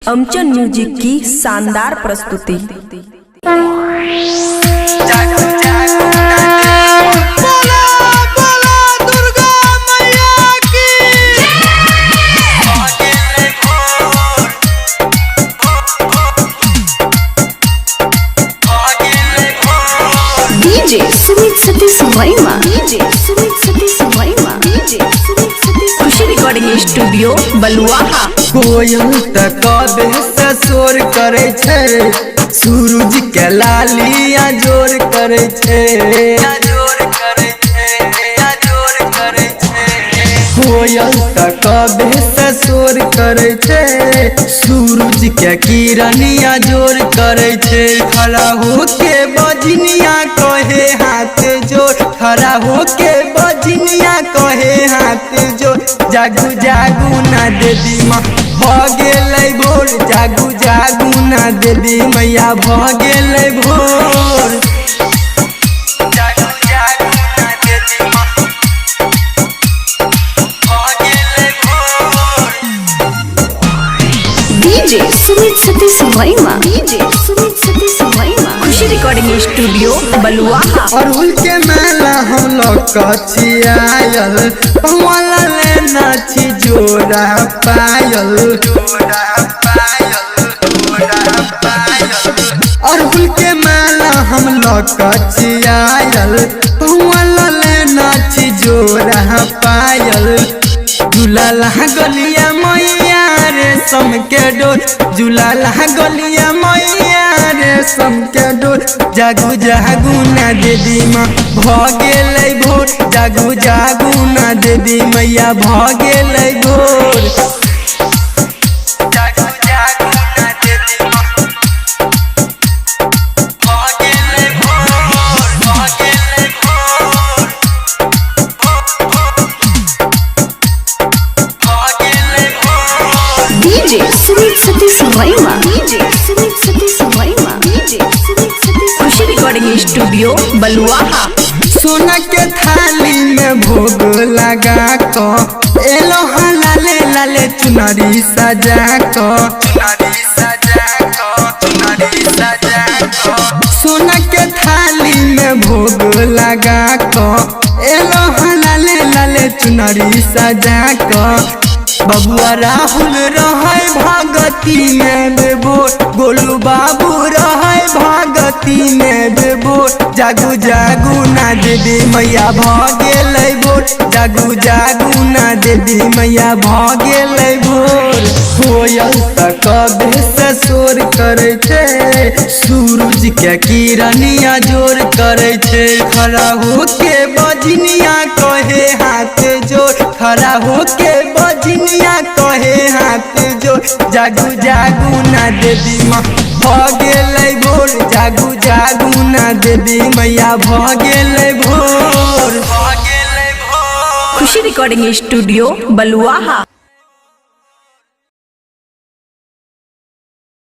अमचन music की शानदार प्रस्तुति। DJ Sumit Satish Verma, DJ Sumit Satish Verma, DJ Sumit Satish. Khushi recording studio Baluaha. कोयल त कबे से शोर करे छे, सूरज के लालिया जोर करे छे, कोयल त कबे से शोर करे छे, सूरज के किरनिया जोर करे छे। खड़ा होके बजनिया कहे हाथ जोर, खड़ा होके बजनिया कहे हाथ जोर। जागू जागू ना देवी माँ भगेलै भोर, जागू जागू ना देवी मैया भगेलै भोर। जागू जागू ना देवी माँ भगेलै भोर। DJ Sumit Satish Verma, DJ Sumit Satish Verma. Khushi recording studio Baluaha. अड़हुल के मेला हम लोग कचियायल, पवाला लेना छी जोड़ा पायल, अड़हुल के मेला हम लोग कचियायल, पवाला लेना छी जोड़ा पायल। झूला गलिया मैया रेशम के डोर, झूला गलिया मैया रेशम के डोर। जागू जागू ना देवी माँ भगेलै भोर, जागू जागू ना देवी मैया भगेलै भोर। जागू जागू ना देवी माँ भगेलै भोर, भगेलै भोर, भगेलै भोर। DJ Sumit Satish Verma, DJ Sumit Satish Verma, DJ Sumit Satish. Khushi recording studio Baluaha. सोना के थाली में भोग लगा को एलो लाले लाले चुनरी सजा को, सोना के थाली में भोग लगा को एलो लाले लाले चुनरी सजा को। बबुआ राहुल रहे भगती में बेबोर, गोलू बाबू रहे भगती में बेबोर। जागू जागू ना देवी मैया भगेलै भोर, जागू जागू ना देवी मैया भगेलै भोर। कोयल त कबे से शोर करे छे, सूरज के किरनिया जोर करे छे। खड़ा होके बजनिया कहे हाथ जोर, खड़ा होके बजनिया कहे हाथ जोर। जागू जागू ना देवी माँ भगेलै भोर, जागू जागू ना देवी मैया भगेलै भोर, भगेलै भोर। खुशी रिकॉर्डिंग स्टूडियो बलुआहा।